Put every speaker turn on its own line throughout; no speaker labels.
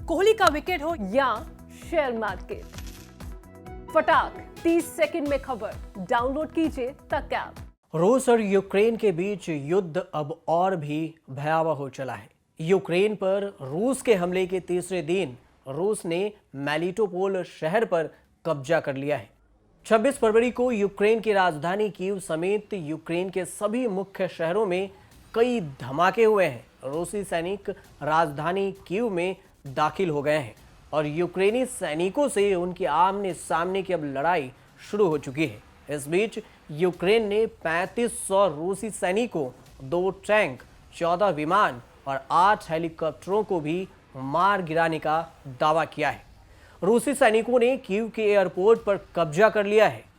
कोहली का विकेट हो या शेयर मार्केट, फटाक 30 सेकंड में खबर। डाउनलोड कीजिए तक ऐप।
रूस और यूक्रेन के बीच युद्ध अब और भी भयावह हो चला है। यूक्रेन पर रूस के हमले के तीसरे दिन रूस ने मेलिटोपोल शहर पर कब्जा कर लिया है। 26 फरवरी को यूक्रेन की राजधानी कीव समेत यूक्रेन के सभी मुख्य शहरों में कई धमाके हुए हैं। रूसी सैनिक राजधानी कीव में दाखिल हो गए हैं और यूक्रेनी सैनिकों से उनके आमने सामने की अब लड़ाई शुरू हो चुकी है। इस बीच यूक्रेन ने 3500 रूसी सैनिकों, 2 टैंक, 14 विमान और 8 हेलीकॉप्टरों को भी मार गिराने का दावा किया है। रूसी सैनिकों ने कीव के एयरपोर्ट पर कब्जा कर लिया है।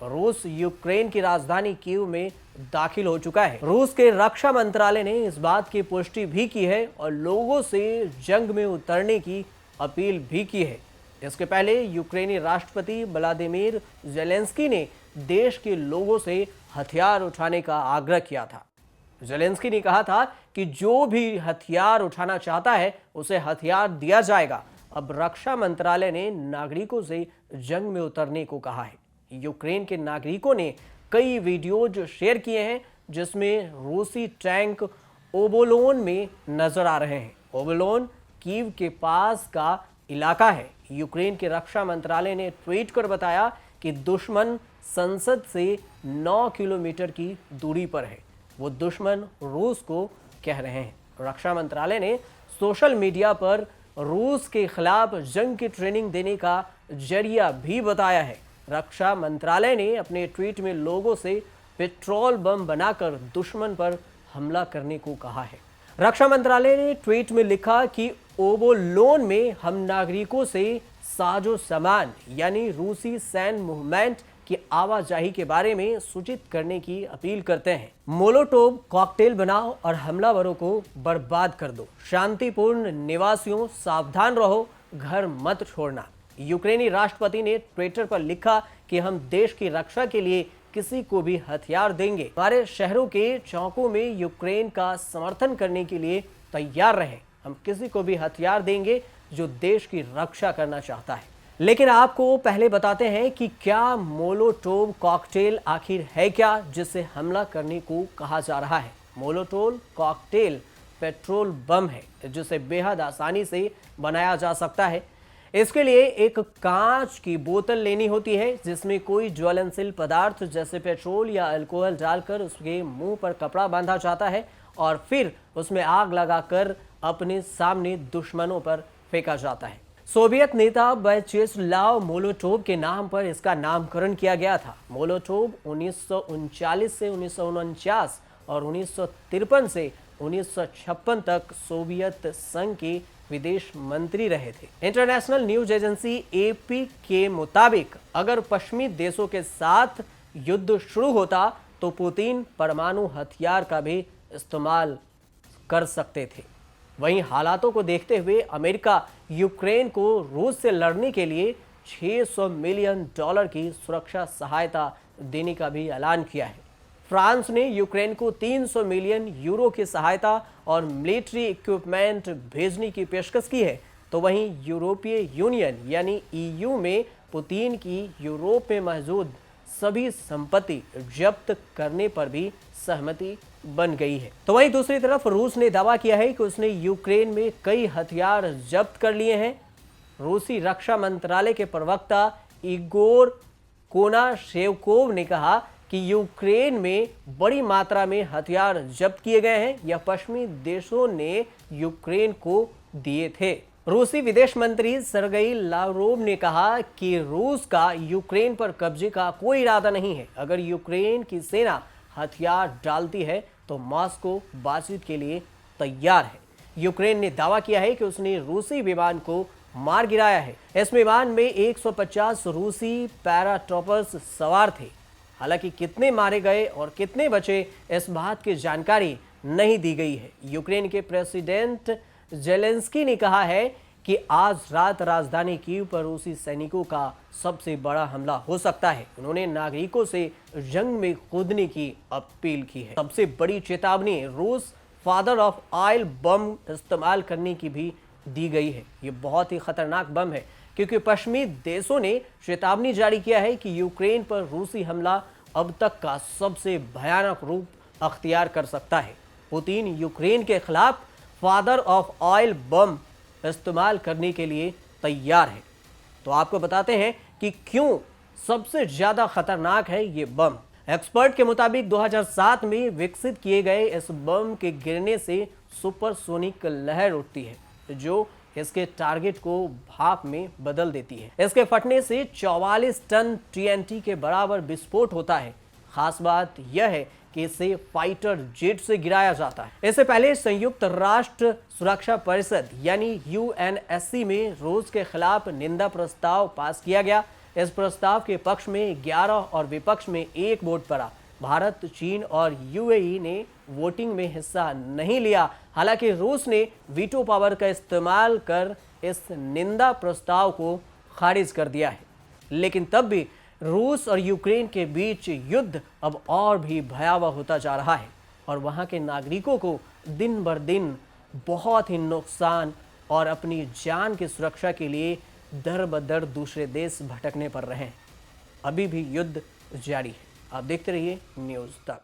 रूस यूक्रेन की राजधानी कीव में दाखिल हो चुका है। रूस के रक्षा मंत्रालय ने इस बात की पुष्टि भी की है और लोगों से जंग में उतरने की अपील भी की है। इसके पहले यूक्रेनी राष्ट्रपति व्लादिमीर ज़ेलेंस्की ने देश के लोगों से हथियार उठाने का आग्रह किया था। ज़ेलेंस्की ने कहा था कि जो भी हथियार उठाना चाहता है उसे हथियार दिया जाएगा। अब रक्षा मंत्रालय ने नागरिकों से जंग में उतरने को कहा है। यूक्रेन के नागरिकों ने कई वीडियोज शेयर किए हैं जिसमें रूसी टैंक ओबोलोन में नजर आ रहे हैं। ओबोलोन कीव के पास का इलाका है। यूक्रेन के रक्षा मंत्रालय ने ट्वीट कर बताया कि दुश्मन संसद से 9 किलोमीटर की दूरी पर है। वो दुश्मन रूस को कह रहे हैं। रक्षा मंत्रालय ने सोशल मीडिया पर रूस के खिलाफ जंग की ट्रेनिंग देने का जरिया भी बताया है। रक्षा मंत्रालय ने अपने ट्वीट में लोगों से पेट्रोल बम बनाकर दुश्मन पर हमला करने को कहा है। रक्षा मंत्रालय ने ट्वीट में लिखा कि ओबोलोन में हम नागरिकों से साजो सामान यानी रूसी सैन्य मूवमेंट की आवाजाही के बारे में सूचित करने की अपील करते हैं। मोलोटोव कॉकटेल बनाओ और हमलावरों को बर्बाद कर दो। शांतिपूर्ण निवासियों सावधान रहो, घर मत छोड़ना। यूक्रेनी राष्ट्रपति ने ट्विटर पर लिखा कि हम देश की रक्षा के लिए किसी को भी हथियार देंगे। हमारे शहरों के चौकों में यूक्रेन का समर्थन करने के लिए तैयार रहें। हम किसी को भी हथियार देंगे जो देश की रक्षा करना चाहता है। लेकिन आपको पहले बताते हैं कि क्या मोलोटोव कॉकटेल आखिर है क्या जिसे हमला करने को कहा जा रहा है। मोलोटोव कॉकटेल पेट्रोल बम है जिसे बेहद आसानी से बनाया जा सकता है। इसके लिए एक कांच की बोतल लेनी होती है जिसमें कोई ज्वलनशील पदार्थ जैसे पेट्रोल या अल्कोहल डालकर उसके मुंह पर कपड़ा बांधा जाता है और फिर उसमें आग लगाकर अपने सामने दुश्मनों पर फेंका जाता है। सोवियत नेता वायचेस्लाव मोलोटोव के नाम पर इसका नामकरण किया गया था। मोलोटोव 1939 से 1949 और 1953 से 1956 तक सोवियत संघ के विदेश मंत्री रहे थे। इंटरनेशनल न्यूज एजेंसी एपी के मुताबिक अगर पश्चिमी देशों के साथ युद्ध शुरू होता तो पुतिन परमाणु हथियार का भी इस्तेमाल कर सकते थे। वहीं हालातों को देखते हुए अमेरिका यूक्रेन को रूस से लड़ने के लिए $600 मिलियन की सुरक्षा सहायता देने का भी ऐलान किया है। फ्रांस ने यूक्रेन को 300 मिलियन यूरो की सहायता और मिलिट्री इक्विपमेंट भेजने की पेशकश की है। तो वहीं यूरोपीय यूनियन यानी ईयू में पुतिन की यूरोप में मौजूद सभी संपत्ति जब्त करने पर भी सहमति बन गई है। तो वहीं दूसरी तरफ रूस ने दावा किया है कि उसने यूक्रेन में कई हथियार जब्त कर लिए हैं। रूसी रक्षा मंत्रालय के प्रवक्ता इगोर कोनाशेवकोव ने कहा कि यूक्रेन में बड़ी मात्रा में हथियार जब्त किए गए हैं। यह पश्चिमी देशों ने यूक्रेन को दिए थे। रूसी विदेश मंत्री सर्गेई लावरोव ने कहा कि रूस का यूक्रेन पर कब्जे का कोई इरादा नहीं है। अगर यूक्रेन की सेना हथियार डालती है तो मॉस्को बातचीत के लिए तैयार है। यूक्रेन ने दावा किया है कि उसने रूसी विमान को मार गिराया है। इस विमान में 150 रूसी पैराट्रूपर्स सवार थे। हालांकि कितने मारे गए और कितने बचे इस बात की जानकारी नहीं दी गई है। यूक्रेन के प्रेसिडेंट ज़ेलेंस्की ने कहा है कि आज रात राजधानी कीव पर रूसी सैनिकों का सबसे बड़ा हमला हो सकता है। उन्होंने नागरिकों से जंग में कूदने की अपील की है। सबसे बड़ी चेतावनी, रूस फादर ऑफ ऑयल बम इस्तेमाल करने की भी दी गई है। ये बहुत ही खतरनाक बम है क्योंकि पश्चिमी देशों ने चेतावनी जारी किया है कि यूक्रेन पर रूसी हमला अब तक का सबसे भयानक रूप अख्तियार कर सकता है। पुतिन यूक्रेन के खिलाफ फादर ऑफ ऑयल बम इस्तेमाल करने के लिए तैयार है। तो आपको बताते हैं कि क्यों सबसे ज्यादा खतरनाक है ये बम। एक्सपर्ट के मुताबिक 2007 में विकसित किए गए इस बम के गिरने से सुपरसोनिक लहर उठती है जो इसके टारगेट को भाप में बदल देती है। इसके फटने से 44 टन टीएनटी के बराबर विस्फोट होता है। खास बात यह है कि इसे फाइटर जेट से गिराया जाता है। इससे पहले संयुक्त राष्ट्र सुरक्षा परिषद यानी यूएनएससी में रूस के खिलाफ निंदा प्रस्ताव पास किया गया। इस प्रस्ताव के पक्ष में 11 और विपक्ष में 1 वोट पड़ा। भारत, चीन और यूएई ने वोटिंग में हिस्सा नहीं लिया। हालांकि रूस ने वीटो पावर का इस्तेमाल कर इस निंदा प्रस्ताव को खारिज कर दिया है। लेकिन तब भी रूस और यूक्रेन के बीच युद्ध अब और भी भयावह होता जा रहा है और वहां के नागरिकों को दिन बर दिन बहुत ही नुकसान और अपनी जान की सुरक्षा के लिए दर बदर दूसरे देश भटकने पड़ रहे हैं। अभी भी युद्ध जारी है। आप देखते रहिए न्यूज़ तक।